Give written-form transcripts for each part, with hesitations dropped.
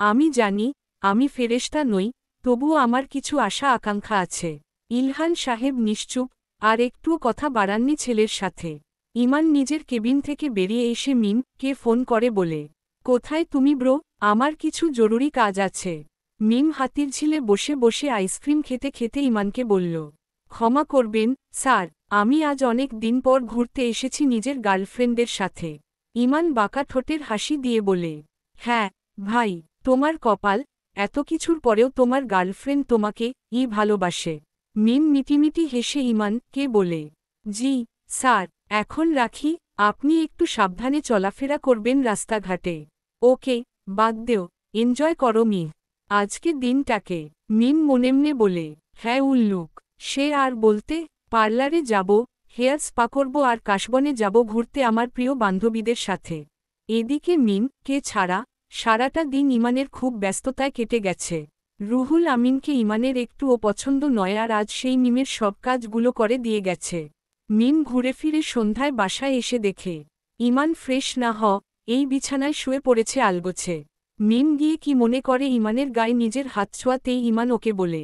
আমি জানি আমি ফেরেশতা নই, তবুও আমার কিছু আশা আকাঙ্ক্ষা আছে। ইলহান সাহেব নিশ্চুপ, আর একটুও কথা বাড়াননি ছেলের সাথে। ইমান নিজের কেবিন থেকে বেরিয়ে এসে মিমকে ফোন করে বলে, কোথায় তুমি ব্রো? আমার কিছু জরুরি কাজ আছে। মিম হাতিরঝিলে বসে বসে আইসক্রিম খেতে খেতে ইমানকে বলল, ক্ষমা করবেন স্যার, আমি আজ অনেক দিন পর ঘুরতে এসেছি নিজের গার্লফ্রেন্ডের সাথে। ইমান বাঁকা ঠোঁটের হাসি দিয়ে বলে, হ্যাঁ ভাই, তোমার কপাল, এত কিছুর পরেও তোমার গার্লফ্রেন্ড তোমাকে ভালোবাসে। মিম মিটিমিটি হেসে ইমানকে বলে, জি স্যার, এখন রাখি, আপনি একটু সাবধানে চলাফেরা করবেন রাস্তাঘাটে। ওকে, বাদ দেও, এনজয় করো আজকে দিনটাকে। মিম মনেমনে বলে, হ্যাঁ উল্লুক। সে আর বলতে, পার্লারে যাব, হেয়ার স্পা করব আর কাশবনে যাব ঘুরতে আমার প্রিয় বান্ধবীদের সাথে। এদিকে মিমকে ছাড়া সারাটা দিন ইমানের খুব ব্যস্ততায় কেটে গেছে। রুহুল আমিনকে ইমানের একটুও পছন্দ নয় আর আজ সেই মিমের সব কাজগুলো করে দিয়ে গেছে। মিম ঘুরে ফিরে সন্ধ্যায় বাসায় এসে দেখে ইমান ফ্রেশ না এই বিছানায় শুয়ে পড়েছে আলগোছে। মিম গিয়ে কি মনে করে ইমানের গায়ে নিজের হাত ছোঁয়াতেই ইমান ওকে বলে,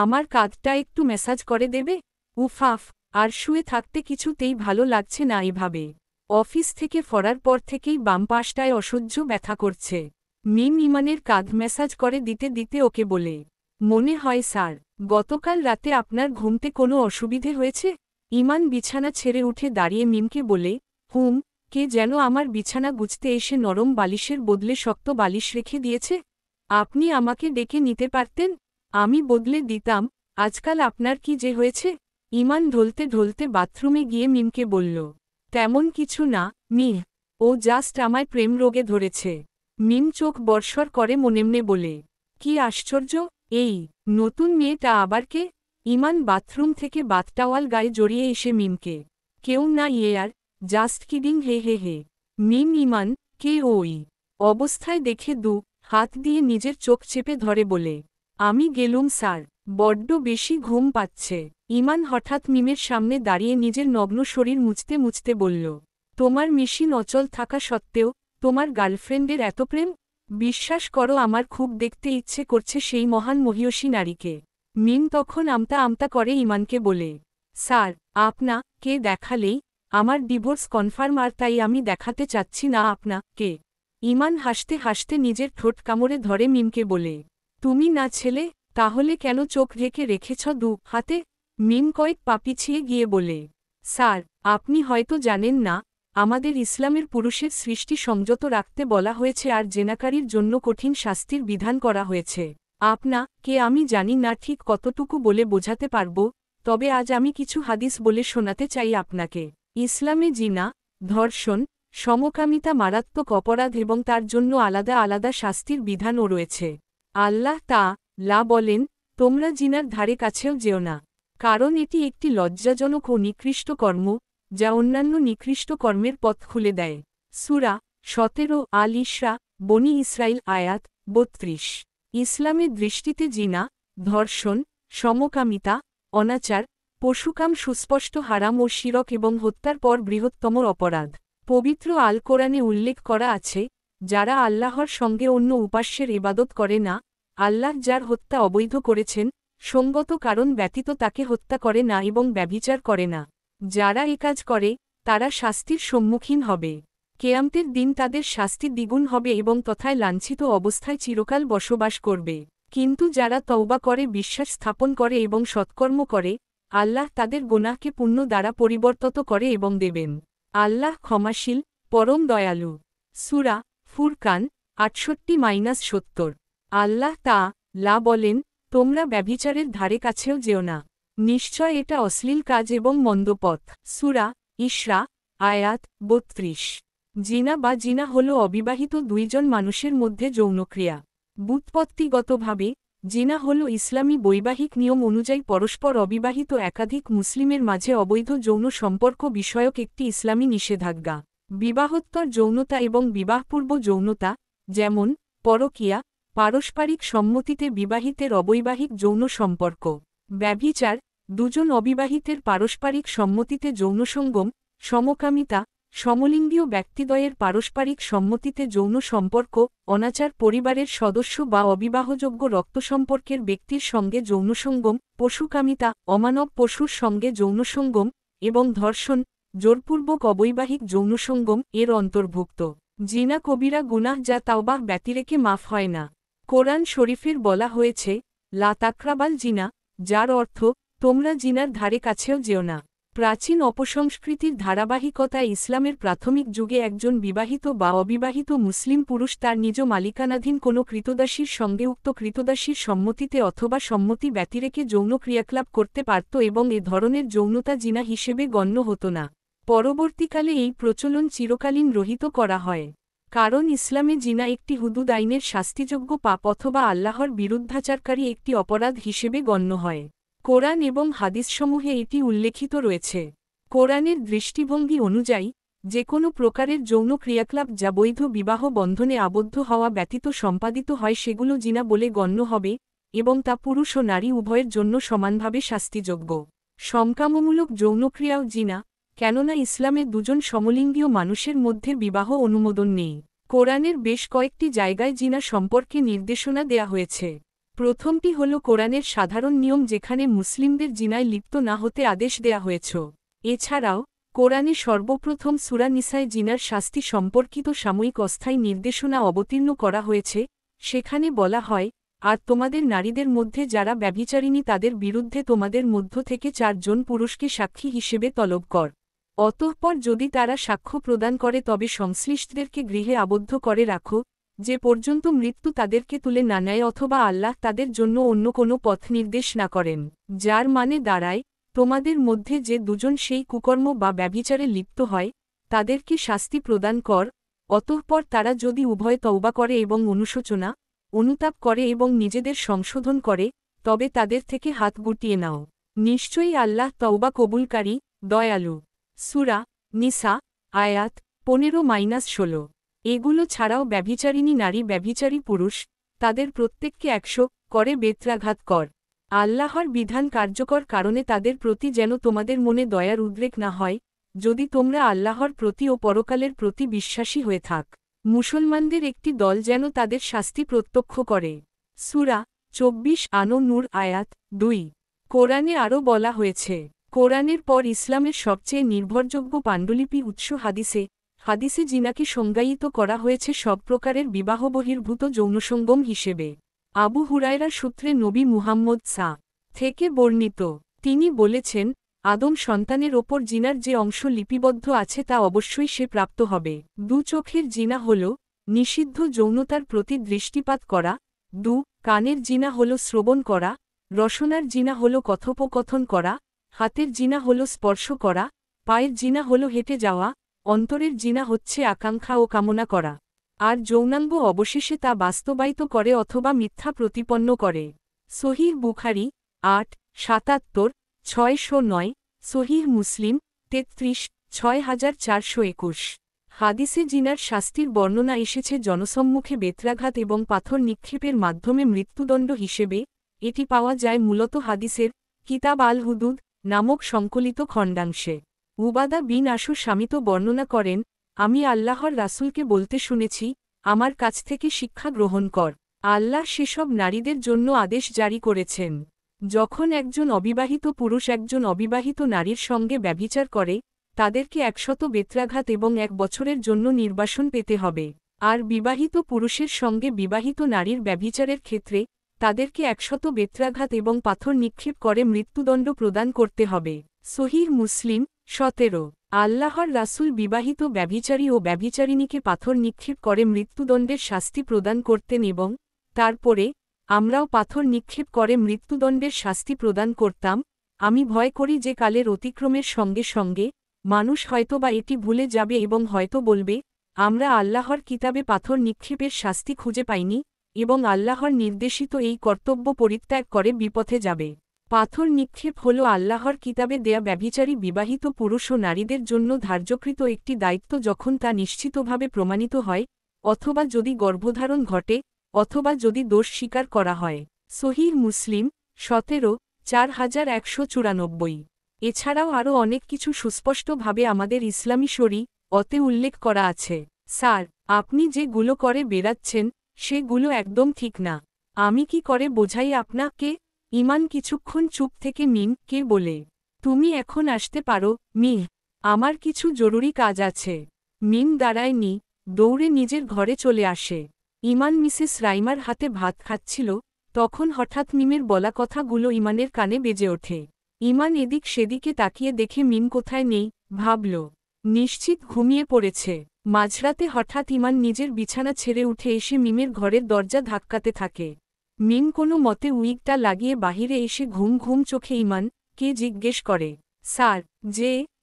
আমার কাঁধটা একটু ম্যাসাজ করে দেবে? উফাফ, আর শুয়ে থাকতে কিছুতেই ভালো লাগছে না এভাবে। অফিস থেকে ফরার পর থেকেই বাম পাশটায় অসহ্য ব্যথা করছে। মিম ইমানের কাঁধ ম্যাসাজ করে দিতে দিতে ওকে বলে, মনে হয় স্যার, গতকাল রাতে আপনার ঘুমতে কোনো অসুবিধে হয়েছে? ইমান বিছানা ছেড়ে উঠে দাঁড়িয়ে মিমকে বলে, কে যেন আমার বিছানা গুছতে এসে নরম বালিশের বদলে শক্ত বালিশ রেখে দিয়েছে। আপনি আমাকে ডেকে নিতে পারতেন, আমি বদলে দিতাম। আজকাল আপনার কি যে হয়েছে? ইমান ঢলতে ঢলতে বাথরুমে গিয়ে মিমকে বলল, তেমন কিছু না ও জাস্ট আমায় প্রেম রোগে ধরেছে। মিম চোখ বর্ষর করে মনেমনে বলে, কি আশ্চর্য, এই নতুন মেয়েটা আবার কে? ইমান বাথরুম থেকে বাথটাওয়াল গায়ে জড়িয়ে এসে মিমকে, কেউ না আর জাস্ট কিডিং হে হে হে। মিম ইমান কে ওই অবস্থায় দেখে হাত দিয়ে নিজের চোখ চেপে ধরে বলে, আমি গেলুম স্যার, বড্ড বেশি ঘুম পাচ্ছে। ইমান হঠাৎ মিমের সামনে দাঁড়িয়ে নিজের নগ্ন শরীর মুছতে মুছতে বলল, তোমার মেশিন অচল থাকা সত্ত্বেও তোমার গার্লফ্রেন্ডের এত প্রেম? বিশ্বাস করো আমার খুব দেখতে ইচ্ছে করছে সেই মহান মহিয়সী নারীকে। মিম তখন আমতা আমতা করে ইমানকে বলে, স্যার, কে দেখালেই আমার ডিভোর্স কনফার্ম আর তাই আমি দেখাতে চাচ্ছি না আপনাকে। ইমান হাসতে হাসতে নিজের ঠোঁট কামড়ে ধরে মিমকে বলে, তুমি না ছেলে, তাহলে কেন চোখ ঢেকে রেখেছ হাতে? মিম কয়েক পা পিছিয়ে গিয়ে বলে, স্যার, আপনি হয়তো জানেন না, আমাদের ইসলামের পুরুষের সৃষ্টি সংযত রাখতে বলা হয়েছে আর জেনাকারীর জন্য কঠিন শাস্তির বিধান করা হয়েছে। কে আমি জানি না ঠিক কতটুকু বলে বোঝাতে পারব, তবে আজ আমি কিছু হাদিস বলে শোনাতে চাই আপনাকে। ইসলামে জিনা, ধর্ষণ, সমকামিতা মারাত্মক অপরাধ এবং তার জন্য আলাদা আলাদা শাস্তির বিধানও রয়েছে। আল্লাহ লা বলেন, তোমরা জিনার ধারে কাছেও যেও না, কারণ এটি একটি লজ্জাজনক ও নিকৃষ্ট কর্ম, যা অন্যান্য নিকৃষ্ট কর্মের পথ খুলে দেয়। সূরা 17 আল ইসরা, বনি ইসরাইল আয়াত 32। ইসলামের দৃষ্টিতে জিনা, ধর্ষণ, সমকামিতা, অনাচার, পশুকাম সুস্পষ্ট হারাম ও শিরক এবং হত্যার পর বৃহত্তম অপরাধ। পবিত্র আল কোরআনে উল্লেখ করা আছে, যারা আল্লাহর সঙ্গে অন্য উপাস্যের ইবাদত করে না, আল্লাহ যার হত্যা অবৈধ করেছেন, সঙ্গত কারণ ব্যতীত তাকে হত্যা করে না এবং ব্যভিচার করে না। যারা এ কাজ করে, তারা শাস্তির সম্মুখীন হবে। কেয়ামতের দিন তাদের শাস্তি দ্বিগুণ হবে এবং তথায় লাঞ্ছিত অবস্থায় চিরকাল বসবাস করবে। কিন্তু যারা তওবা করে বিশ্বাস স্থাপন করে এবং সৎকর্ম করে, আল্লাহ তাদের গোনাহকে পুণ্য দ্বারা পরিবর্তিত করে এবং দেবেন। আল্লাহ ক্ষমাশীল, পরম দয়ালু। সূরা ফুরকান 68-70। আল্লাহ লা বলেন, তোমরা ব্যভিচারের ধারে কাছেও যেও না। নিশ্চয় এটা অশ্লীল কাজ এবং মন্দপথ। সূরা ইসরা আয়াত 32। জিনা হল অবিবাহিত দুইজন মানুষের মধ্যে যৌনক্রিয়া। ব্যুৎপত্তিগতভাবে জিনা হল ইসলামী বৈবাহিক নিয়ম অনুযায়ী পরস্পর অবিবাহিত একাধিক মুসলিমের মাঝে অবৈধ যৌন সম্পর্ক বিষয়ক একটি ইসলামী নিষেধাজ্ঞা। বিবাহোত্তর যৌনতা এবং বিবাহপূর্ব যৌনতা, যেমন পরকীয়া, পারস্পরিক সম্মতিতে বিবাহিতের অবৈবাহিক যৌন সম্পর্ক। ব্যভিচার, দুজন অবিবাহিতের পারস্পরিক সম্মতিতে যৌনসঙ্গম। সমকামিতা, সমলিঙ্গীয় ব্যক্তিদ্বয়ের পারস্পরিক সম্মতিতে যৌন সম্পর্ক, অনাচার, পরিবারের সদস্য বা অবিবাহযোগ্য রক্তসম্পর্কের ব্যক্তির সঙ্গে যৌনসঙ্গম, পশুকামিতা, অমানব পশুর সঙ্গে যৌনসঙ্গম, এবং ধর্ষণ, জোরপূর্বক অবৈবাহিক যৌনসঙ্গম এর অন্তর্ভুক্ত। জিনা কবিরা গুনাহ যা তাওবাহ ব্যতিরেকে মাফ হয় না। কোরআন শরীফের বলা হয়েছে, লা তাকরাবাল জিনা, যার অর্থ, তোমরা জিনার ধারে কাছেও যেও না। প্রাচীন অপসংস্কৃতির ধারাবাহিকতায় ইসলামের প্রাথমিক যুগে একজন বিবাহিত বা অবিবাহিত মুসলিম পুরুষ তার নিজ মালিকানাধীন কোনো ক্রীতদাসীর সঙ্গে উক্ত ক্রীতদাসীর সম্মতিতে অথবা সম্মতি ব্যতিরেকে যৌন ক্রিয়াকলাপ করতে পারত এবং এ ধরনের যৌনতা জিনা হিসেবে গণ্য হতো না। পরবর্তীকালে এই প্রচলন চিরকালীন রহিত করা হয়। কারণ ইসলামে জিনা একটি হুদুদ আইনের শাস্তিযোগ্য পাপ অথবা আল্লাহর বিরুদ্ধাচারকারী একটি অপরাধ হিসেবে গণ্য হয়। কোরআন এবং হাদিসসমূহে এটি উল্লেখিত রয়েছে। কোরআনের দৃষ্টিভঙ্গি অনুযায়ী, যে কোনো প্রকারের যৌন ক্রিয়াকলাপ যা বৈধ বিবাহ বন্ধনে আবদ্ধ হওয়া ব্যতীত সম্পাদিত হয় সেগুলো জিনা বলে গণ্য হবে, এবং তা পুরুষ ও নারী উভয়ের জন্য সমানভাবে শাস্তিযোগ্য। সমকামমূলক যৌনক্রিয়াও জিনা, কেননা ইসলামে দুজন সমলিঙ্গীয় মানুষের মধ্যে বিবাহ অনুমোদন নেই। কোরআনের বেশ কয়েকটি জায়গায় জিনা সম্পর্কে নির্দেশনা দেয়া হয়েছে। প্রথমটি হল কোরআনের সাধারণ নিয়ম যেখানে মুসলিমদের জিনায় লিপ্ত না হতে আদেশ দেয়া হয়েছে। এছাড়াও, কোরআনে সর্বপ্রথম সূরা নিসায় জিনার শাস্তি সম্পর্কিত সাময়িক অস্থায়ী নির্দেশনা অবতীর্ণ করা হয়েছে, সেখানে বলা হয়, আর তোমাদের নারীদের মধ্যে যারা ব্যভিচারিণী তাদের বিরুদ্ধে তোমাদের মধ্য থেকে 4 জন পুরুষকে সাক্ষী হিসেবে তলব কর। অতঃপর যদি তারা সাক্ষ্য প্রদান করে তবে সংশ্লিষ্টদেরকে গৃহে আবদ্ধ করে রাখো, যে পর্যন্ত মৃত্যু তাদেরকে তুলে না নেয় অথবা আল্লাহ তাদের জন্য অন্য কোনো পথ নির্দেশ না করেন। যার মানে দাঁড়ায়, তোমাদের মধ্যে যে দুজন সেই কুকর্ম বা ব্যভিচারে লিপ্ত হয়, তাদেরকে শাস্তি প্রদান কর, অতঃপর তারা যদি উভয় তওবা করে এবং অনুশোচনা, অনুতাপ করে এবং নিজেদের সংশোধন করে, তবে তাদের থেকে হাত গুটিয়ে নাও। নিশ্চয়ই আল্লাহ তওবা কবুলকারী, দয়ালু। সূরা নিসা, আয়াত 15-16। এগুলো ছাড়াও ব্যভিচারিণী নারী ব্যভিচারী পুরুষ, তাদের প্রত্যেককে 100 করে বেত্রাঘাত কর। আল্লাহর বিধান কার্যকর কারণে তাদের প্রতি যেন তোমাদের মনে দয়ার উদ্রেক না হয়, যদি তোমরা আল্লাহর প্রতি ও পরকালের প্রতি বিশ্বাসী হয়ে থাক। মুসলমানদের একটি দল যেন তাদের শাস্তি প্রত্যক্ষ করে। সূরা 24 আন-নূর আয়াত 2। কোরআনে আরও বলা হয়েছে, কোরআনের পর ইসলামের সবচেয়ে নির্ভরযোগ্য পাণ্ডুলিপি উৎস হাদিসে জিনাকে সংজ্ঞায়িত করা হয়েছে সব প্রকারের বিবাহবহির্ভূত যৌনসঙ্গম হিসেবে। আবু হুরায়রা সূত্রে নবী মুহাম্মদ থেকে বর্ণিত, তিনি বলেছেন, আদম সন্তানের ওপর জিনার যে অংশ লিপিবদ্ধ আছে তা অবশ্যই সে প্রাপ্ত হবে। 2 চোখের জিনা হল নিষিদ্ধ যৌনতার প্রতি দৃষ্টিপাত করা, 2 কানের জিনা হল শ্রবণ করা, রসনার জিনা হল কথোপকথন করা, হাতের জিনা হল স্পর্শ করা, পায়ের জিনা হল হেঁটে যাওয়া, অন্তরের জিনা হচ্ছে আকাঙ্ক্ষা ও কামনা করা, আর যৌনাঙ্গ অবশেষে তা বাস্তবায়িত করে অথবা মিথ্যা প্রতিপন্ন করে। সহিহ বুখারী 8-77-609, সহিহ মুসলিম 33-6421। হাদিসে জিনার শাস্তির বর্ণনা এসেছে জনসম্মুখে বেত্রাঘাত এবং পাথর নিক্ষেপের মাধ্যমে মৃত্যুদণ্ড হিসেবে। এটি পাওয়া যায় মূলত হাদিসের কিতাব আল হুদুদ নামক সংকলিত খণ্ডাংশে। উবাদা বিন আশু শামিত বর্ণনা করেন, আমি আল্লাহর রাসূলকে বলতে শুনেছি, আমার কাছ থেকে শিক্ষা গ্রহণ কর। আল্লাহ সেসব নারীদের জন্য আদেশ জারি করেছেন, যখন একজন অবিবাহিত পুরুষ একজন অবিবাহিত নারীর সঙ্গে ব্যভিচার করে, তাদেরকে 100 বেত্রাঘাত এবং 1 বছরের জন্য নির্বাসন পেতে হবে। আর বিবাহিত পুরুষের সঙ্গে বিবাহিত নারীর ব্যভিচারের ক্ষেত্রে, তাদেরকে 100 বেত্রাঘাত এবং পাথর নিক্ষেপ করে মৃত্যুদণ্ড প্রদান করতে হবে। সহিহ মুসলিম 17। আল্লাহর রাসূল বিবাহিত ব্যভিচারী ও ব্যভিচারিণীকে পাথর নিক্ষেপ করে মৃত্যুদণ্ডের শাস্তি প্রদান করতেন এবং তারপরে, আমরাও পাথর নিক্ষেপ করে মৃত্যুদণ্ডের শাস্তি প্রদান করতাম। আমি ভয় করি যে কালের অতিক্রমের সঙ্গে সঙ্গে, মানুষ হয়তোবা এটি ভুলে যাবে এবং হয়তো বলবে, আমরা আল্লাহর কিতাবে পাথর নিক্ষেপের শাস্তি খুঁজে পাইনি, এবং আল্লাহর নির্দেশিত এই কর্তব্য পরিত্যাগ করে বিপথে যাবে। পাথর নিক্ষেপ হল আল্লাহর কিতাবে দেয়া ব্যভিচারী বিবাহিত পুরুষ ও নারীদের জন্য ধার্যকৃত একটি দায়িত্ব যখন তা নিশ্চিতভাবে প্রমাণিত হয়, অথবা যদি গর্ভধারণ ঘটে, অথবা যদি দোষ স্বীকার করা হয়। সহিহ মুসলিম 17-4194। এছাড়াও আরও অনেক কিছু সুস্পষ্টভাবে আমাদের ইসলামী শরী অতে উল্লেখ করা আছে। স্যার, আপনি যেগুলো করে বেড়াচ্ছেন সেগুলো একদম ঠিক না। আমি কি করে বোঝাই আপনাকে? ইমান কিছুক্ষণ চুপ থেকে মিমকে বলে, তুমি এখন আসতে পারো মিম, আমার কিছু জরুরি কাজ আছে। মিম দাঁড়ায়নি, দৌড়ে নিজের ঘরে চলে আসে। ইমান মিসেস রাইমার হাতে ভাত খাচ্ছিল, তখন হঠাৎ মিমের বলা কথাগুলো ইমানের কানে বেজে ওঠে। ইমান এদিক সেদিকে তাকিয়ে দেখে মিম কোথায় নেই, ভাবল নিশ্চিত ঘুমিয়ে পড়েছে। মাঝরাতে হঠাৎ ইমান নিজের বিছানা ছেড়ে উঠে এসে মিমের ঘরের দরজা ধাক্কাতে থাকে। মিম কোনো মতে উইকটা লাগিয়ে বাহিরে এসে ঘুম ঘুম চোখে ইমানকে জিজ্ঞেস করে, স্যার,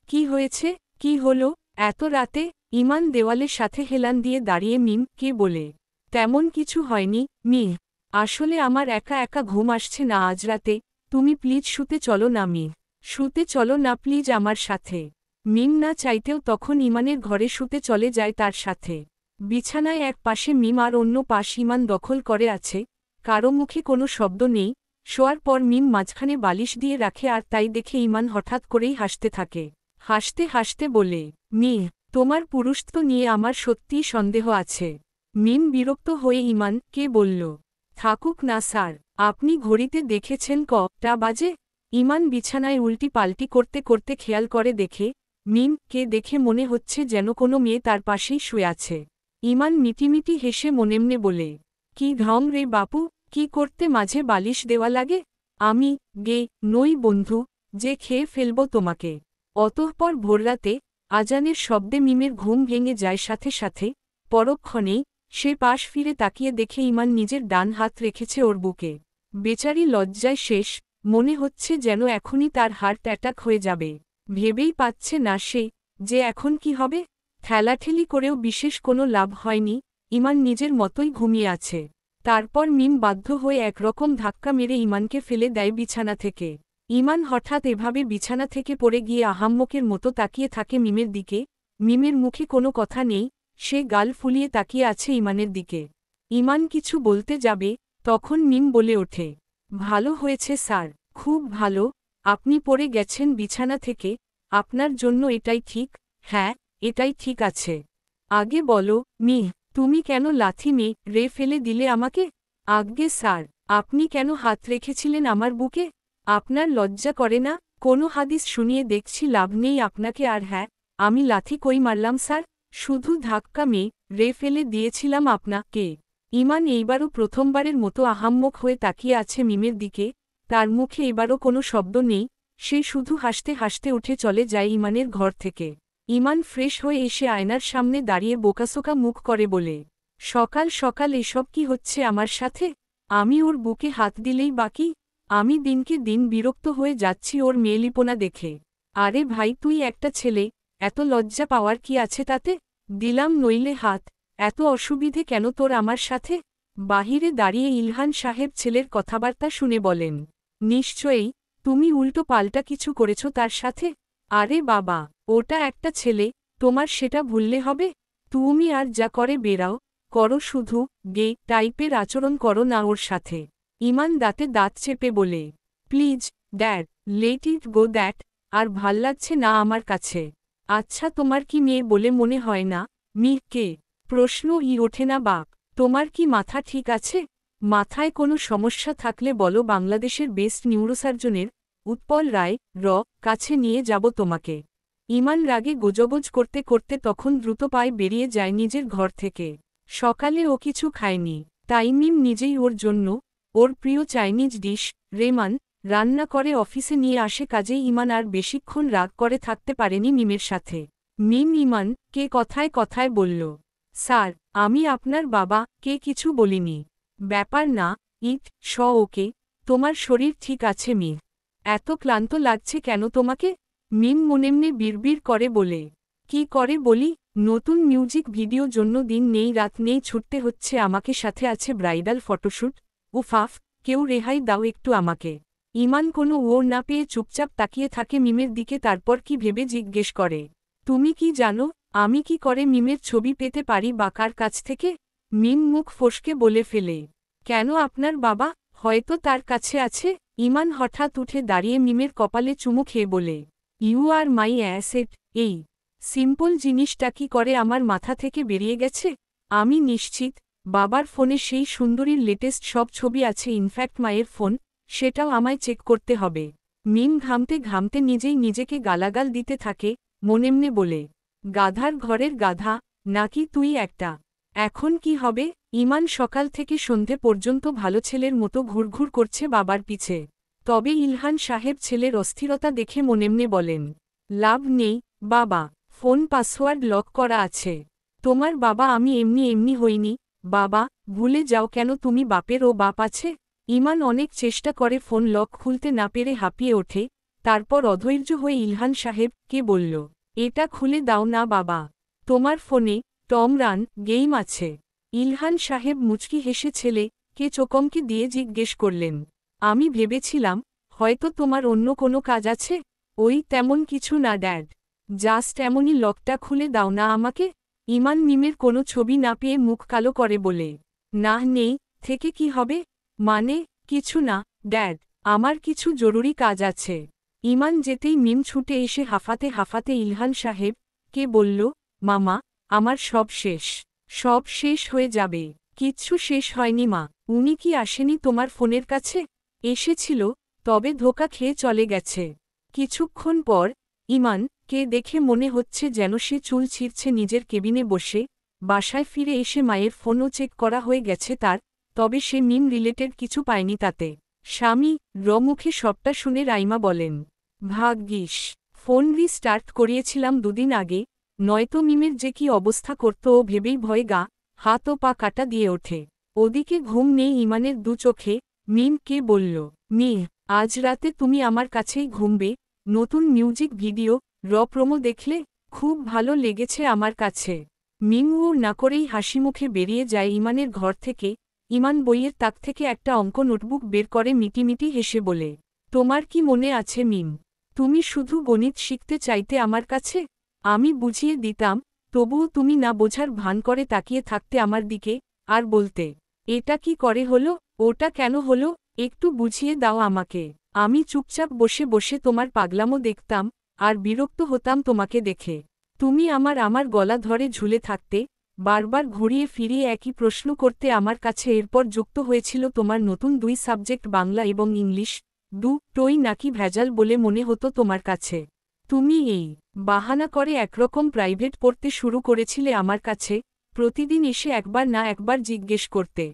কি হয়েছে, কি হলো এত রাতে? ইমান দেওয়ালের সাথে হেলান দিয়ে দাঁড়িয়ে মিমকে বলে, তেমন কিছু হয়নি মিম, আসলে আমার একা একা ঘুম আসছে না আজ রাতে, তুমি প্লিজ শুতে চলো না মিম, শুতে চলো না প্লিজ আমার সাথে। মিম না চাইতেও তখন ইমানের ঘরে শুতে চলে যায় তার সাথে। বিছানায় এক পাশে মিম আর অন্য পাশ ইমান দখল করে আছে, কারো মুখে কোনো শব্দ নেই। শোয়ার পর মিম মাঝখানে বালিশ দিয়ে রাখে আর তাই দেখে ইমান হঠাৎ করেই হাসতে থাকে। হাসতে হাসতে বলে, মিম, তোমার পুরুষত্ব নিয়ে আমার সত্যিই সন্দেহ আছে। মিম বিরক্ত হয়ে ইমানকে বলল, থাকুক না স্যার, আপনি ঘড়িতে দেখেছেন কটা বাজে? ইমান বিছানায় উল্টি পাল্টি করতে করতে খেয়াল করে দেখে, মিমকে দেখে মনে হচ্ছে যেন কোনো মেয়ে তার পাশেই শুয়ে আছে। ইমান মিটিমিটি হেসে মনেমনে বলে, কি ঢং রে বাপু, কি করতে মাঝে বালিশ দেওয়া লাগে? আমি নই বন্ধু, যে খেয়ে ফেলব তোমাকে। অতঃপর ভোররাতে আজানের শব্দে মিমের ঘুম ভেঙে যায় সাথে সাথে। পরক্ষণেই সে পাশ ফিরে তাকিয়ে দেখে ইমান নিজের ডান হাত রেখেছে ওর বুকে। বেচারি লজ্জায় শেষ, মনে হচ্ছে যেন এখনই তার হার্ট অ্যাটাক হয়ে যাবে। ভেবেই পাচ্ছে না সে যে এখন কি হবে। ঠেলাঠেলি করেও বিশেষ কোনো লাভ হয়নি, ইমান নিজের মতোই ঘুমিয়ে আছে। তারপর মিম বাধ্য হয়ে একরকম ধাক্কা মেরে ইমানকে ফেলে দেয় বিছানা থেকে। ইমান হঠাৎ এভাবে বিছানা থেকে পড়ে গিয়ে আহাম্মকের মতো তাকিয়ে থাকে মিমের দিকে। মিমের মুখে কোনো কথা নেই, সে গাল ফুলিয়ে তাকিয়ে আছে ইমানের দিকে। ইমান কিছু বলতে যাবে, তখন মিম বলে ওঠে, ভালো হয়েছে স্যার, খুব ভালো, আপনি পড়ে গেছেন বিছানা থেকে, আপনার জন্য এটাই ঠিক। হ্যাঁ, এটাই ঠিক আছে। আগে বলো মিম, তুমি কেন লাথি রে ফেলে দিলে আমাকে? আজ্ঞে স্যার, আপনি কেন হাত রেখেছিলেন আমার বুকে? আপনার লজ্জা করে না? কোনো হাদিস শুনিয়ে দেখছি লাভ নেই আপনাকে। আর হ্যাঁ, আমি লাথি কই মারলাম স্যার, শুধু ধাক্কা রে ফেলে দিয়েছিলাম আপনাকে। ইমান এইবারও প্রথমবারের মতো আহাম্মক হয়ে তাকিয়ে আছে মিমের দিকে, তার মুখে এবারও কোনো শব্দ নেই, সে শুধু হাসতে হাসতে উঠে চলে যায় ইমানের ঘর থেকে। ইমান ফ্রেশ হয়ে এসে আয়নার সামনে দাঁড়িয়ে বোকাসোকা মুখ করে বলে, সকাল সকাল এসব কি হচ্ছে আমার সাথে? আমি ওর বুকে হাত দিলেই বাকি। আমি দিনকে দিন বিরক্ত হয়ে যাচ্ছি ওর মেয়েলিপোনা দেখে। আরে ভাই, তুই একটা ছেলে, এত লজ্জা পাওয়ার কি আছে তাতে? দিলাম নইলে হাত, এত অসুবিধে কেন তোর আমার সাথে? বাহিরে দাঁড়িয়ে ইলহান সাহেব ছেলের কথাবার্তা শুনে বলেন, নিশ্চয়ই, তুমি উল্টো পাল্টা কিছু করেছ তার সাথে? আরে বাবা, ওটা একটা ছেলে, তোমার সেটা ভুললে হবে? তুমি আর যা করে বেরাও করো, শুধু টাইপের আচরণ করো না ওর সাথে। ইমান দাঁতে দাঁত চেপে বলে, please dad, let it go that, আর ভাল্লাগছে না আমার কাছে। আচ্ছা, তোমার কি মেয়ে বলে মনে হয় না? কে প্রশ্নই ওঠে না বাপ। তোমার কি মাথা ঠিক আছে? মাথায় কোনো সমস্যা থাকলে বলো, বাংলাদেশের বেস্ট নিউরোসার্জনের উৎপল রায় কাছে নিয়ে যাব তোমাকে। ইমান রাগে গোজগোজ করতে করতে তখন দ্রুত পায়ে বেরিয়ে যায় নিজের ঘর থেকে। সকালে ও কিছু খায়নি, তাই মিম নিজেই ওর জন্য ওর প্রিয় চাইনিজ ডিশ রেমান রান্না করে অফিসে নিয়ে আসে। কাজেই ইমান আর বেশিক্ষণ রাগ করে থাকতে পারেনি মিমের সাথে। মিম ইমানকে কথায় কথায় বলল, স্যার, আমি আপনার বাবা কে কিছু বলিনি। ব্যাপার না, ওকে। তোমার শরীর ঠিক আছে মিম? এত ক্লান্ত লাগছে কেন তোমাকে? মিম মনেমনে বিড়বিড় করে বলে, কি করে বলি, নতুন মিউজিক ভিডিও জন্য দিন নেই রাত নেই ছুটতে হচ্ছে আমাকে, সাথে আছে ব্রাইডাল ফটোশ্যুট। উফাফ, কেউ রেহাই দাও একটু আমাকে। ইমান কোনো ওর না পেয়ে চুপচাপ তাকিয়ে থাকে মিমের দিকে, তারপর কি ভেবে জিজ্ঞেস করে, তুমি কি জানো আমি কি করে মিমের ছবি পেতে পারি বা কার কাছ থেকে? মিম মুখ ফসকে বলে ফেলে, কেন, আপনার বাবা হয়তো তার কাছে আছে। ইমান হঠাৎ উঠে দাঁড়িয়ে মিমের কপালে চুমু খেয়ে বলে, ইউ আর মাই অ্যাসেট। এই সিম্পল জিনিসটা কি করে আমার মাথা থেকে বেরিয়ে গেছে? আমি নিশ্চিত বাবার ফোনে সেই সুন্দরীর লেটেস্ট সব ছবি আছে, ইনফ্যাক্ট মায়ের ফোন, সেটাও আমায় চেক করতে হবে। মিম ঘামতে ঘামতে নিজেই নিজেকে গালাগাল দিতে থাকে, মনেমনে বলে, গাধার ঘরের গাধা, নাকি তুই একটা। এখন কি হবে? ইমান সকাল থেকে সন্ধে পর্যন্ত ভালো ছেলের মতো ঘুরঘুর করছে বাবার পিছে। তবে ইলহান সাহেব ছেলের অস্থিরতা দেখে মনেমনে বলেন, লাভ নেই বাবা, ফোন পাসওয়ার্ড লক করা আছে। তোমার বাবা আমি এমনি এমনি হইনি। বাবা, ভুলে যাও কেন, তুমি বাপের ও বাপ আছে। ইমান অনেক চেষ্টা করে ফোন লক খুলতে না পেরে হাঁপিয়ে ওঠে, তারপর অধৈর্য হয়ে ইলহান সাহেবকে বলল, এটা খুলে দাও না বাবা, তোমার ফোনে টম রান গেম আছে। ইলহান সাহেব মুচকি হেসে ছেলেকে চোকমকে দিয়ে জিজ্ঞেস করলেন, আমি ভেবেছিলাম হয়তো তোমার অন্য কোনো কাজ আছে। ওই তেমন কিছু না ড্যাড, জাস্ট এমনই লকটা খুলে দাও না আমাকে। ইমান মিমের কোনো ছবি না পেয়ে মুখ কালো করে বলে, না নেই থেকে কি হবে? মানে কিছু না ড্যাড, আমার কিছু জরুরি কাজ আছে। ইমান যেতেই মিম ছুটে এসে হাঁফাতে হাঁফাতে ইলহান সাহেবকে বলল, মামা, আমার সব শেষ। সব শেষ হয়ে যাবে? কিচ্ছু শেষ হয়নি মা। উনি কি আসেনি তোমার ফোনের কাছে? এসেছিল, তবে ধোকা খেয়ে চলে গেছে। কিছুক্ষণ পর ইমানকে দেখে মনে হচ্ছে যেন সে চুল ছিঁড়ছে নিজের কেবিনে বসে। বাসায় ফিরে এসে মায়ের ফোনও চেক করা হয়ে গেছে তার, তবে সে মিম রিলেটেড কিছু পায়নি তাতে। স্বামী মুখে সবটা শুনে রাইমা বলেন, ভাগ্যিস ফোন রিস্টার্ট করিয়েছিলাম দুদিন আগে, নয়তো মিমের যে কি অবস্থা করত ও ভেবেই ভয়ে গা হাত ও পা কাটা দিয়ে ওঠে। ওদিকে ঘুম নেই ইমানের দু চোখে। মিমকে বলল, মিম, আজ রাতে তুমি আমার কাছেই ঘুমবে। নতুন মিউজিক ভিডিও প্রোমো দেখলে? খুব ভালো লেগেছে আমার কাছে। মিমও না করেই হাসিমুখে বেরিয়ে যায় ইমানের ঘর থেকে। ইমান বইয়ের তাক থেকে একটা অঙ্ক নোটবুক বের করে মিটিমিটি হেসে বলে, তোমার কি মনে আছে মিম, তুমি শুধু গণিত শিখতে চাইতে আমার কাছে? আমি বুঝিয়ে দিতাম, তবুও তুমি না বোঝার ভান করে তাকিয়ে থাকতে আমার দিকে, আর বলতে, এটা কি করে হলো, ওটা কেন হলো, একটু বুঝিয়ে দাও আমাকে। আমি চুপচাপ বসে বসে তোমার পাগলামো দেখতাম, আর বিরক্ত হতাম তোমাকে দেখে। তুমি আমার গলা ধরে ঝুলে থাকতে, বারবার ঘুরিয়ে ফিরিয়ে একই প্রশ্ন করতে আমার কাছে। এরপর যুক্ত হয়েছিল তোমার নতুন দুই সাবজেক্ট, বাংলা এবং ইংলিশ, দুটোই নাকি ভেজাল বলে মনে হতো তোমার কাছে। তুমি এই বাহানা করে একরকম প্রাইভেট পড়তে শুরু করেছিলে আমার কাছে, প্রতিদিন এসে একবার না একবার জিজ্ঞেস করতে,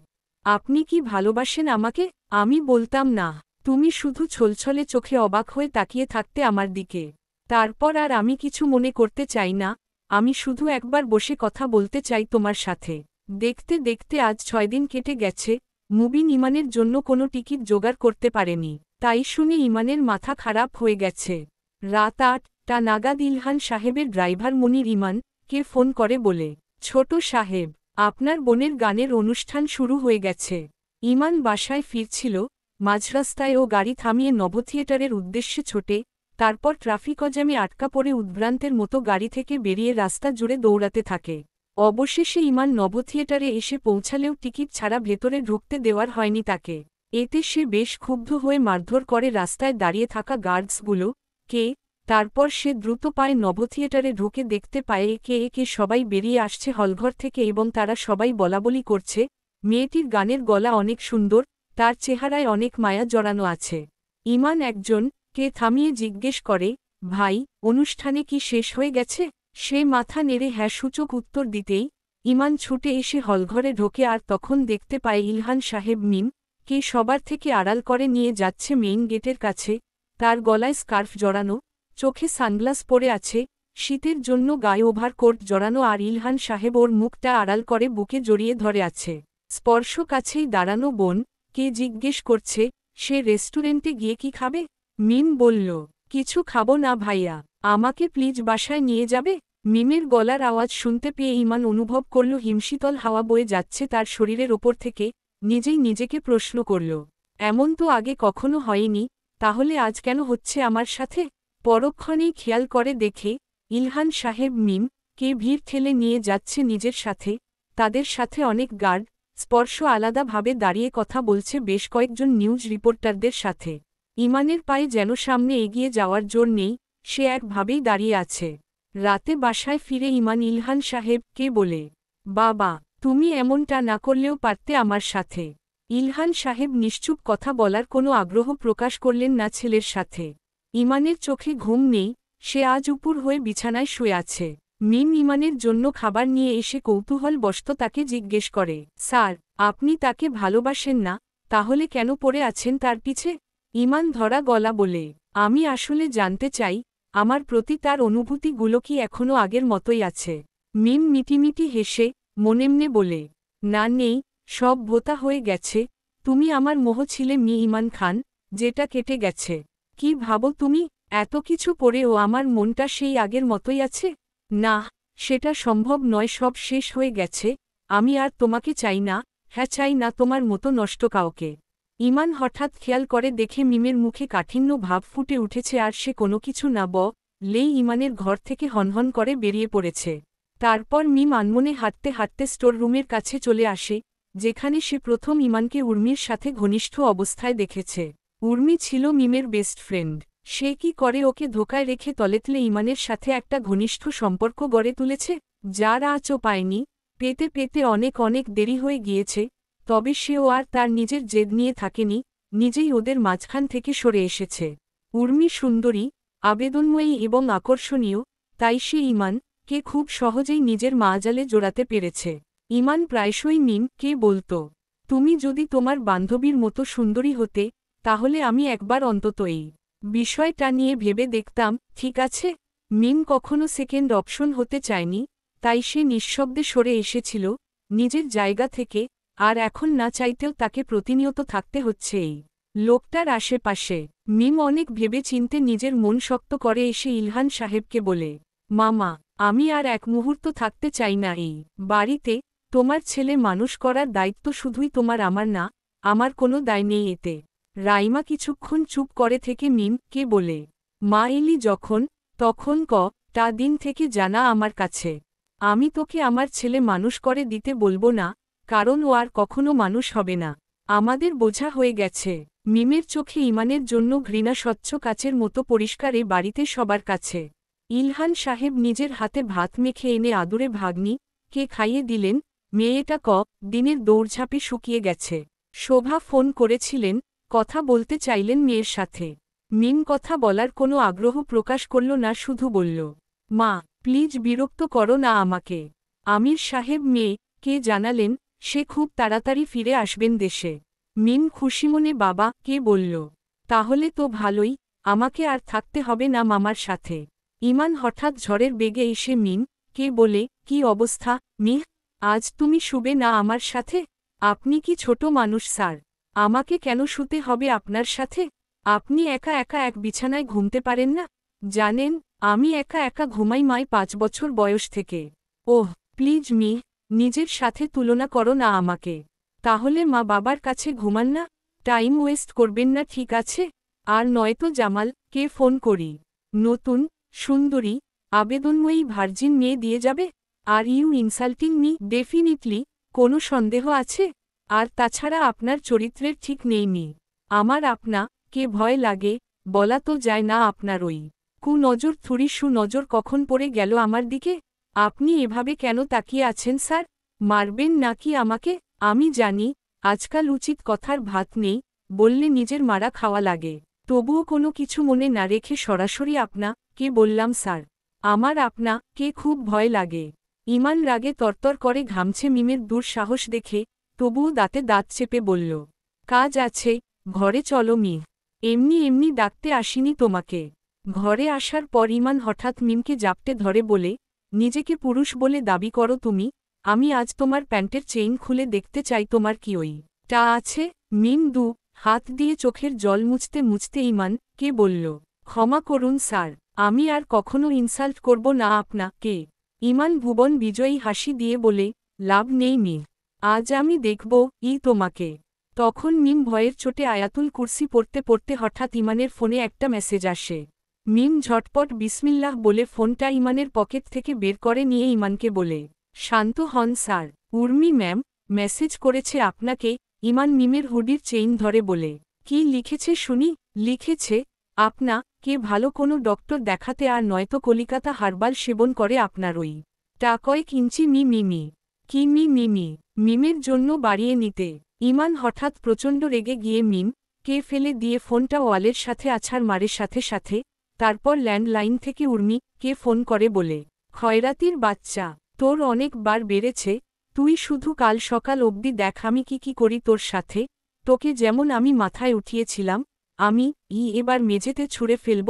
আপনি কি ভালোবাসেন আমাকে? আমি বলতাম না। তুমি শুধু ছলছলে চোখে অবাক হয়ে তাকিয়ে থাকতে আমার দিকে। তারপর আর আমি কিছু মনে করতে চাই না, আমি শুধু একবার বসে কথা বলতে চাই তোমার সাথে। দেখতে দেখতে আজ 6 দিন কেটে গেছে। মুবিন ইমানের জন্য কোনো টিকিট জোগাড় করতে পারেনি, তাই শুনে ইমানের মাথা খারাপ হয়ে গেছে। রাত 8টা নাগাদ ইলহান সাহেবের ড্রাইভার মনির ইমানকে ফোন করে বলে, ছোট সাহেব, আপনার বোনের গানের অনুষ্ঠান শুরু হয়ে গেছে। ইমান বাসায় ফিরছিল, মাঝরাস্তায় ও গাড়ি থামিয়ে নভ থিয়েটারের উদ্দেশ্যে ছোটে, তারপর ট্রাফিক জ্যামে আটকা পড়ে উদ্ভ্রান্তের মতো গাড়ি থেকে বেরিয়ে রাস্তা জুড়ে দৌড়াতে থাকে। অবশেষে ইমান নভ থিয়েটারে এসে পৌঁছালেও টিকিট ছাড়া ভেতরে ঢুকতে দেওয়ার হয়নি তাকে। এতে সে বেশ ক্ষুব্ধ হয়ে মারধর করে রাস্তায় দাঁড়িয়ে থাকা গার্ডসগুলোকে। তারপর সে দ্রুত পায়ে নভ থিয়েটারে ঢুকে দেখতে পায় একে একে সবাই বেরিয়ে আসছে হলঘর থেকে এবং তারা সবাই বলাবলি করছে, মেয়েটির গানের গলা অনেক সুন্দর, তার চেহারায় অনেক মায়া জড়ানো আছে। ইমান একজনকে থামিয়ে জিজ্ঞেস করে, ভাই, অনুষ্ঠানে কি শেষ হয়ে গেছে? সে মাথা নেড়ে হ্যাঁ সূচক উত্তর দিতেই ইমান ছুটে এসে হলঘরে ঢোকে, আর তখন দেখতে পায় ইলহান সাহেব মিমকে সবার থেকে আড়াল করে নিয়ে যাচ্ছে মেইন গেটের কাছে। তার গলায় স্কার্ফ জড়ানো, চোখে সানগ্লাস পরে আছে, শীতের জন্য গায়ে ওভারকোট জড়ানো, আর ইলহান সাহেব ওর মুখটা আড়াল করে বুকে জড়িয়ে ধরে আছে। স্পর্শ কাছেই দাঁড়ানো বোন কে জিজ্ঞেস করছে, সে রেস্টুরেন্টে গিয়ে কি খাবে? মিম বলল, কিছু খাবো না ভাইয়া, আমাকে প্লিজ বাসায় নিয়ে যাবে? মিমের গলার আওয়াজ শুনতে পেয়ে ইমান অনুভব করল হিমশীতল হাওয়া বয়ে যাচ্ছে তার শরীরের ওপর থেকে। নিজেই নিজেকে প্রশ্ন করল, এমন তো আগে কখনো হয়নি, তাহলে আজ কেন হচ্ছে আমার সাথে? পরক্ষণেই খেয়াল করে দেখে ইলহান সাহেব মিমকে ভিড় ঠেলে নিয়ে যাচ্ছে নিজের সাথে। তাদের সাথে অনেক গার্ড স্পর্শ আলাদাভাবে দাঁড়িয়ে কথা বলছে বেশ কয়েকজন নিউজ রিপোর্টারদের সাথে। ইমানের পায়ে যেন সামনে এগিয়ে যাওয়ার জোর নেই, সে একভাবেই দাঁড়িয়ে আছে। রাতে বাসায় ফিরে ইমান ইলহান সাহেবকে বলে, বাবা, তুমি এমনটা না করলেও পারতে আমার সাথে। ইলহান সাহেব নিশ্চুপ, কথা বলার কোনো আগ্রহ প্রকাশ করলেন না ছেলের সাথে। ইমানের চোখে ঘুম নেই, সে আজ উপুর হয়ে বিছানায় শুয়ে আছে। মিম ইমানের জন্য খাবার নিয়ে এসে কৌতূহলবশত তাকে জিজ্ঞেস করে, স্যার, আপনি তাকে ভালোবাসেন না, তাহলে কেন পড়ে আছেন তার পিছে? ইমান ধরা গলা বলে, আমি আসলে জানতে চাই, আমার প্রতি তার অনুভূতিগুলো কি এখনও আগের মতোই আছে। মিম মিটিমিটি হেসে মনেমনে বলে, না, নেই, সব ভোতা হয়ে গেছে। তুমি আমার মোহ ছিলে ইমান খান, যেটা কেটে গেছে। কি ভাবো তুমি? এত কিছু পরেও আমার মনটা সেই আগের মতোই আছে? না, সেটা সম্ভব নয়, সব শেষ হয়ে গেছে। আমি আর তোমাকে চাই না, হ্যাঁ চাই না তোমার মতো নষ্ট কাউকে। ইমান হঠাৎ খেয়াল করে দেখে মিমের মুখে কাঠিন্য ভাব ফুটে উঠেছে আর সে কোনো কিছু না বলেই ইমানের ঘর থেকে হনহন করে বেরিয়ে পড়েছে। তারপর মিম আনমনে হাঁটতে হাঁটতে স্টোর রুমের কাছে চলে আসে, যেখানে সে প্রথম ইমানকে উর্মির সাথে ঘনিষ্ঠ অবস্থায় দেখেছে। উর্মি ছিল মিমের বেস্ট ফ্রেন্ড। সে কি করে ওকে ধোকায় রেখে তলেতলে ইমানের সাথে একটা ঘনিষ্ঠ সম্পর্ক গড়ে তুলেছে, যার আঁচও পায়নি। পেতে পেতে অনেক অনেক দেরি হয়ে গিয়েছে, তবে সেও আর তার নিজের জেদ নিয়ে থাকেনি, নিজেই ওদের মাঝখান থেকে সরে এসেছে। উর্মি সুন্দরী, আবেদনময়ী এবং আকর্ষণীয়, তাই সে ইমানকে খুব সহজেই নিজের মাজালে জোড়াতে পেরেছে। ইমান প্রায়শই মিমকে বলতো, তুমি যদি তোমার বান্ধবীর মতো সুন্দরী হতে, তাহলে আমি একবার অন্তত এই বিষয়টা নিয়ে ভেবে দেখতাম। ঠিক আছে। মিম কখনো সেকেন্ড অপশন হতে চায়নি, তাই সে নিঃশব্দে সরে এসেছিল নিজের জায়গা থেকে, আর এখন না চাইতেও তাকে প্রতিনিয়ত থাকতে হচ্ছে এই লোকটার আশেপাশে। মিম অনেক ভেবে চিনতে নিজের মন শক্ত করে এসে ইলহান সাহেবকে বলে, মামা, আমি আর এক মুহূর্ত থাকতে চাই না এই বাড়িতে। তোমার ছেলে মানুষ করার দায়িত্ব শুধুই তোমার, আমার না। আমার কোনো দায় নেই এতে। রাইমা কিছুক্ষণ চুপ করে থেকে মিমকে বলে, মা এলি যখন, তখন টা দিন থেকে জানা আমার কাছে। আমি তোকে আমার ছেলে মানুষ করে দিতে বলবো না, কারণ ও আর কখনো মানুষ হবে না। আমাদের বোঝা হয়ে গেছে। মিমের চোখে ইমানের জন্য ঘৃণা স্বচ্ছ কাচের মতো পরিষ্কার এ বাড়িতে সবার কাছে। ইলহান সাহেব নিজের হাতে ভাত মেখে এনে আদুরে ভাগ্নিকে খাইয়ে দিলেন। মেয়েটা দিনের দৌড়ঝাঁপে শুকিয়ে গেছে। শোভা ফোন করেছিলেন, কথা বলতে চাইলেন মেয়ের সাথে। মিম কথা বলার কোনো আগ্রহ প্রকাশ করল না, শুধু বলল, মা, প্লিজ বিরক্ত করো না আমাকে। আমির সাহেব মেয়েকে জানালেন সে খুব তাড়াতাড়ি ফিরে আসবেন দেশে। মিম খুশিমনে বাবাকে বলল, তাহলে তো ভালোই, আমাকে আর থাকতে হবে না মামার সাথে। ইমান হঠাৎ ঝড়ের বেগে এসে মিমকে বলে, কি অবস্থা মিহ, আজ তুমি শুবে না আমার সাথে? আপনি কি ছোট মানুষ স্যার? আমাকে কেন শুতে হবে আপনার সাথে? আপনি একা একা এক বিছানায় ঘুমতে পারেন না? জানেন, আমি একা একা ঘুমাই মাই 5 বছর বয়স থেকে। ওহ, প্লিজ মিহ, নিজের সাথে তুলনা করো না আমাকে। তাহলে মা বাবার কাছে ঘুমান না? টাইম ওয়েস্ট করবেন না, ঠিক আছে? আর নয়তো জামালকে ফোন করি। নতুন, সুন্দরী, আবেদনময়ী ভার্জিন মেয়ে দিয়ে যাবে। Are you insulting me? Definitely. কোনো সন্দেহ আছে? আর তাছাড়া আপনার চরিত্রের ঠিক নেই মি। আমার আপনাকে ভয় লাগে, বলা তো যায় না। আপনার ওই কুনজর থুরি সুনজর কখন পড়ে গেল আমার দিকে? আপনি এভাবে কেন তাকিয়ে আছেন স্যার? মারবেন নাকি আমাকে? আমি জানি আজকাল উচিত কথার ভাত নেই, বললে নিজের মারা খাওয়া লাগে। তবুও কোনো কিছু মনে না রেখে সরাসরি আপনাকে বললাম স্যার। আমার আপনাকে খুব ভয় লাগে। ইমান রাগে তরতর করে ঘামছে মিমের দুঃসাহস দেখে, তবুও দাঁতে দাঁত চেপে বলল, কাজ আছে, ঘরে চলো মিহ। এমনি এমনি ডাকতে আসিনি তোমাকে। ঘরে আসার পর ইমান হঠাৎ মিমকে জাপটে ধরে বলে, নিজেকে পুরুষ বলে দাবি করো তুমি? আমি আজ তোমার প্যান্টের চেইন খুলে দেখতে চাই তোমার কি ওইটা আছে। মিম হাত দিয়ে চোখের জল মুছতে মুছতে ইমানকে বলল, ক্ষমা করুন স্যার, আমি আর কখনো ইনসাল্ট করব না আপনাকে। ইমান ভুবন বিজয়ী হাসি দিয়ে বলে, লাভ নেই মিহ, আজ আমি দেখব তোমাকে। তখন মিম ভয়ের চোটে আয়াতুল কুরসি পড়তে পড়তে হঠাৎ ইমানের ফোনে একটা মেসেজ আসে। মিম ঝটপট বিসমিল্লাহ বলে ফোনটা ইমানের পকেট থেকে বের করে নিয়ে ইমানকে বলে, শান্ত হন স্যার, উর্মি ম্যাম মেসেজ করেছে আপনাকে। ইমান মিমের হুডির চেইন ধরে বলে, কি লিখেছে শুনি? লিখেছে, কে ভালো কোনো ডক্টর দেখাতে আর নয়তো কলিকাতা হার্বাল সেবন করে আপনার ওই টাকয় কিঞ্চি মিমি মিমের জন্য বাড়িয়ে নিতে। ইমান হঠাৎ প্রচণ্ড রেগে গিয়ে কে ফেলে দিয়ে ফোনটা ওয়ালের সাথে আছাড় মারে সাথে সাথে। তারপর ল্যান্ডলাইন থেকে কে ফোন করে বলে, খয়রাতির বাচ্চা, তোর অনেক বার বেড়েছে, তুই শুধু কাল সকাল অবধি দেখ আমি কি করি তোর সাথে। তোকে যেমন আমি মাথায় উঠিয়েছিলাম, আমি এবার মেঝেতে ছুঁড়ে ফেলব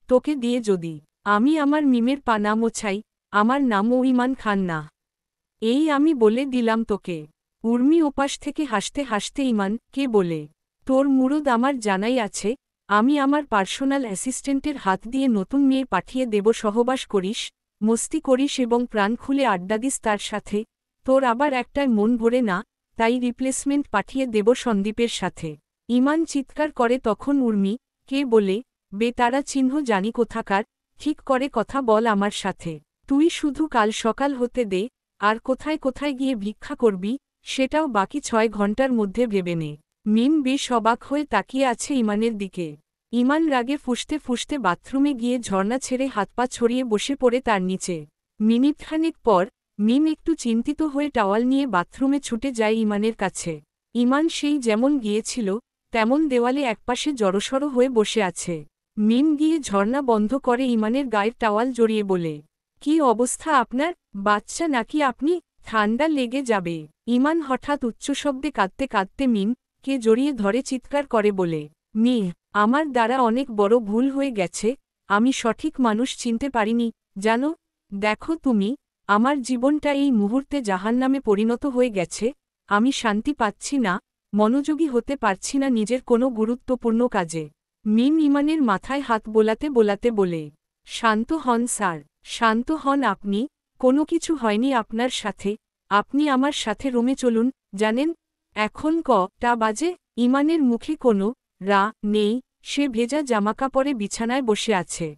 তোকে দিয়ে যদি আমি আমার মিমের পা না মোছাই। আমার নামও ইমান খান না, এই আমি বলে দিলাম তোকে। উর্মি ওপাশ থেকে হাসতে হাসতে কে বলে, তোর মুরদ আমার জানাই আছে, আমি আমার পার্সোনাল অ্যাসিস্ট্যান্টের হাত দিয়ে নতুন মেয়ে পাঠিয়ে দেব, সহবাস করিস, মস্তি করিস এবং প্রাণ খুলে আড্ডা দিস তার সাথে। তোর আবার একটায় মন ভরে না, তাই রিপ্লেসমেন্ট পাঠিয়ে দেব সন্দীপের সাথে। ইমান চিৎকার করে তখন কে বলে, বেতারা চিহ্ন জানি কোথাকার, ঠিক করে কথা বল আমার সাথে। তুই শুধু কাল সকাল হতে দে, আর কোথায় কোথায় গিয়ে ভিক্ষা করবি সেটাও বাকি 6 ঘন্টার মধ্যে ভেবে নে। বেশ অবাক হয়ে তাকিয়ে আছে ইমানের দিকে। ইমান রাগে ফুঁসতে ফুঁসতে বাথরুমে গিয়ে ঝর্ণা ছেড়ে হাত পা ছড়িয়ে বসে পড়ে তার নিচে। মিনিটখানেক পর একটু চিন্তিত হয়ে টাওয়াল নিয়ে বাথরুমে ছুটে যায় ইমানের কাছে। ইমান সেই যেমন গিয়েছিল তেমন দেওয়ালে একপাশে জড়সড় হয়ে বসে আছে। গিয়ে ঝর্ণা বন্ধ করে ইমানের গায়ের টাওয়াল জড়িয়ে বলে, কি অবস্থা আপনার, বাচ্চা নাকি আপনি, ঠান্ডা লেগে যাবে। ইমান হঠাৎ উচ্চশব্দে কাঁদতে কাঁদতে কে জড়িয়ে ধরে চিৎকার করে বলে, আমার দ্বারা অনেক বড় ভুল হয়ে গেছে, আমি সঠিক মানুষ চিনতে পারিনি জানো। দেখো তুমি, আমার জীবনটা এই মুহূর্তে জাহান্নামে পরিণত হয়ে গেছে, আমি শান্তি পাচ্ছি না, মনোযোগী হতে পারছি না নিজের কোনো গুরুত্বপূর্ণ কাজে। ইমানের মাথায় হাত বোলাতে বোলাতে বলে, শান্ত হন স্যার, শান্ত হন আপনি, কোনো কিছু হয়নি আপনার সাথে, আপনি আমার সাথে রুমে চলুন। জানেন এখন কটা বাজে? ইমানের মুখে কোনো রা নেই, সে ভেজা জামাকাপড়ে বিছানায় বসে আছে।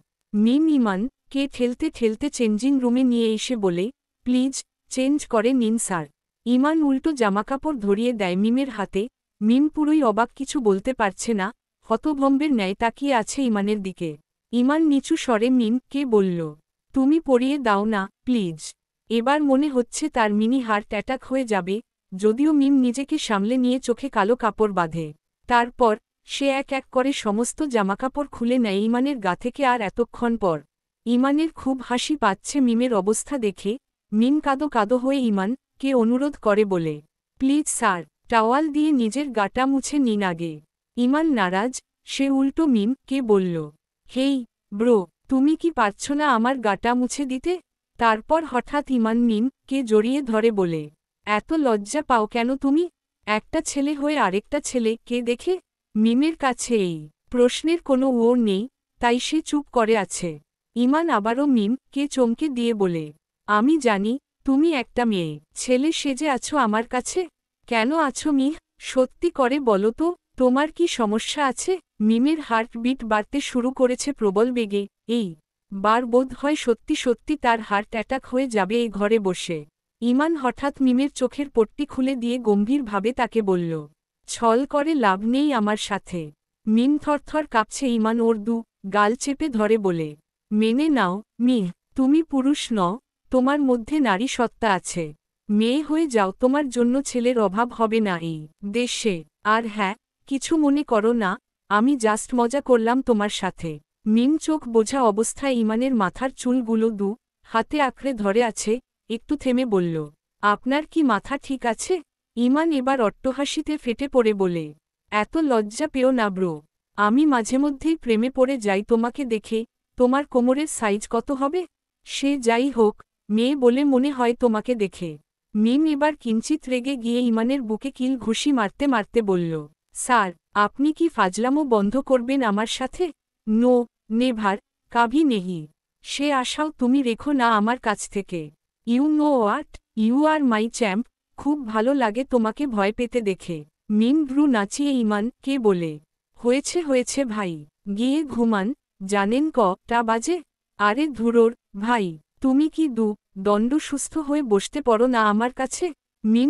কে ঠেলতে ঠেলতে চেঞ্জিং রুমে নিয়ে এসে বলে, প্লিজ চেঞ্জ করে নিন স্যার। ইমান উল্টো জামাকাপড় ধরিয়ে দেয় মিমের হাতে। পুরোই অবাক, কিছু বলতে পারছে না, হতভম্বের ন্যায় তাকিয়ে আছে ইমানের দিকে। ইমান নিচু স্বরে কে বলল, তুমি পরিয়ে দাও না প্লিজ। এবার মনে হচ্ছে তার হার্ট অ্যাটাক হয়ে যাবে, যদিও নিজেকে সামলে নিয়ে চোখে কালো কাপড় বাঁধে। তারপর সে এক এক করে সমস্ত জামাকাপড় খুলে নেয় ইমানের গা থেকে। আর এতক্ষণ পর ইমানের খুব হাসি পাচ্ছে মিমের অবস্থা দেখে। কাদো কাদো হয়ে কে অনুরোধ করে বলে, প্লিজ স্যার, টাওয়াল দিয়ে নিজের গাটা মুছে নিন আগে। ইমান নারাজ, সে উল্টো কে বলল, হেই ব্রো, তুমি কি পারছ না আমার গাটা মুছে দিতে? তারপর হঠাৎ ইমান কে জড়িয়ে ধরে বলে, এত লজ্জা পাও কেন তুমি, একটা ছেলে হয়ে আরেকটা ছেলে কে দেখে? মিমের কাছে এই প্রশ্নের কোনো ওর নেই, তাই সে চুপ করে আছে। ইমান আবারও কে চমকে দিয়ে বলে, আমি জানি তুমি একটা মেয়ে ছেলে সেজে আছো আমার কাছে। কেন আছো সত্যি করে বলো তো, তোমার কি সমস্যা আছে? মিমের হার্টবিট বাড়তে শুরু করেছে প্রবল বেগে। এই বার বোধ হয় সত্যি সত্যি তার হার্ট অ্যাটাক হয়ে যাবে এই ঘরে বসে। ইমান হঠাৎ মিমের চোখের পট্টি খুলে দিয়ে গম্ভীরভাবে তাকে বলল, ছল করে লাভ নেই আমার সাথে। থরথর কাঁপছে। ইমান ওর গাল চেপে ধরে বলে, মেনে নাও তুমি পুরুষ নও, তোমার মধ্যে নারী সত্তা আছে, মেয়ে হয়ে যাও, তোমার জন্য ছেলের অভাব হবে না এই দেশে। আর হ্যাঁ, কিছু মনে করো না, আমি জাস্ট মজা করলাম তোমার সাথে। চোখ বোঝা অবস্থায় ইমানের মাথার চুলগুলো হাতে আঁকড়ে ধরে আছে, একটু থেমে বলল, আপনার কি মাথা ঠিক আছে? ইমান এবার অট্টহাসিতে ফেটে পড়ে বলে, এত লজ্জা পেও না ব্রো, আমি মাঝেমধ্যেই প্রেমে পড়ে যাই তোমাকে দেখে। তোমার কোমরের সাইজ কত হবে? সে যাই হোক, মেয়ে বলে মনে হয় তোমাকে দেখে। এবার কিঞ্চিত রেগে গিয়ে ইমানের বুকে কিল ঘুষি মারতে মারতে বলল, স্যার, আপনি কি ফাজলামো বন্ধ করবেন আমার সাথে? নো নেভার, কাভি নেহি। সে আশাও তুমি রেখো না আমার কাছ থেকে। You know what, you are my champ, খুব ভালো লাগে তোমাকে ভয় পেতে দেখে। ভ্রু নাচিয়ে কে বলে, হয়েছে হয়েছে ভাই, গিয়ে ঘুমান। জানেন কটা বাজে? আরে ধুরোর ভাই, তুমি কি দণ্ড সুস্থ হয়ে বসতে পারো না আমার কাছে?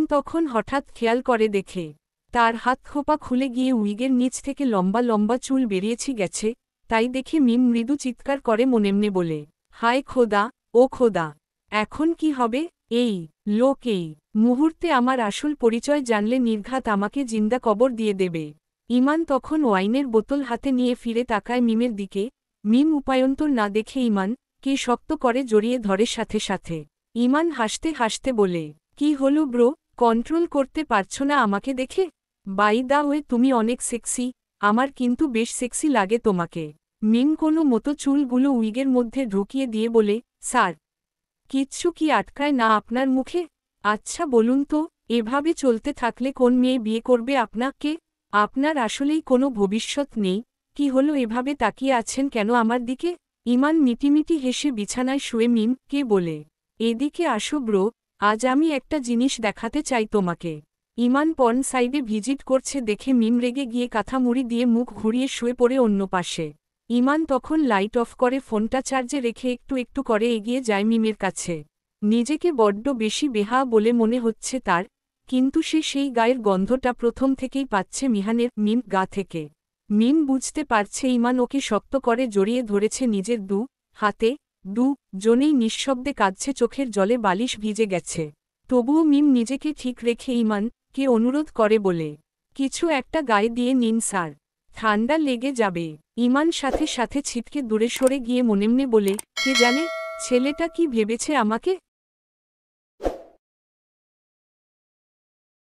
তখন হঠাৎ খেয়াল করে দেখে তার হাত খোপা খুলে গিয়ে উইগের নিচ থেকে লম্বা লম্বা চুল বেরিয়েছি গেছে। তাই দেখে মিম মৃদু চিৎকার করে মনেমনে বলে, হায় খোদা, ও খোদা, এখন কি হবে? এই লোক এই মুহূর্তে আমার আসল পরিচয় জানলে নির্ঘাত আমাকে জিন্দা কবর দিয়ে দেবে। ইমান তখন ওয়াইনের বোতল হাতে নিয়ে ফিরে তাকায় মিমের দিকে। মিম উপায়ন্তর না দেখে ইমানকে শক্ত করে জড়িয়ে ধরে সাথে সাথে। ইমান হাসতে হাসতে বলে, কি হলো ব্রো, কন্ট্রোল করতে পারছো না আমাকে দেখে? বাই দা ওয়ে তুমি অনেক সেক্সি, আমার কিন্তু বেশ সেক্সি লাগে তোমাকে। মিম কোনো মতো চুলগুলো উইগের মধ্যে ঢুকিয়ে দিয়ে বলে, স্যার, কিচ্ছু কি আটকায় না আপনার মুখে? আচ্ছা বলুন তো, এভাবে চলতে থাকলে কোন মেয়ে বিয়ে করবে আপনাকে? আপনার আসলেই কোনো ভবিষ্যৎ নেই? কি হলো এভাবে তাকিয়ে আছেন কেন আমার দিকে? ইমান মিটিমিটি হেসে বিছানায় শুয়ে মিমকে বলে, এদিকে আসো ব্রো, আজ আমি একটা জিনিস দেখাতে চাই তোমাকে। ইমান পর্ন সাইডে ভিজিট করছে দেখে মিম রেগে গিয়ে কাঁথা মুড়ি দিয়ে মুখ ঘুরিয়ে শুয়ে পড়ে অন্য পাশে। ইমান তখন লাইট অফ করে ফোনটা চার্জে রেখে একটু একটু করে এগিয়ে যায় মিমের কাছে। নিজেকে বড্ড বেশি বেহা বলে মনে হচ্ছে তার, কিন্তু সে সেই গায়ের গন্ধটা প্রথম থেকেই পাচ্ছে মিম গা থেকে। মিম বুঝতে পারছে ইমান ওকে শক্ত করে জড়িয়ে ধরেছে নিজের হাতে, জনেই নিঃশব্দে কাঁদছে, চোখের জলে বালিশ ভিজে গেছে। তবুও মিম নিজেকে ঠিক রেখে ইমানকে অনুরোধ করে বলে, কিছু একটা গায়ে দিয়ে নিন স্যার, ঠান্ডা লেগে যাবে। ইমান সাথে সাথে ছিটকে দূরে সরে গিয়ে মনেমনে বলে, কে জানে ছেলেটা কি ভেবেছে আমাকে।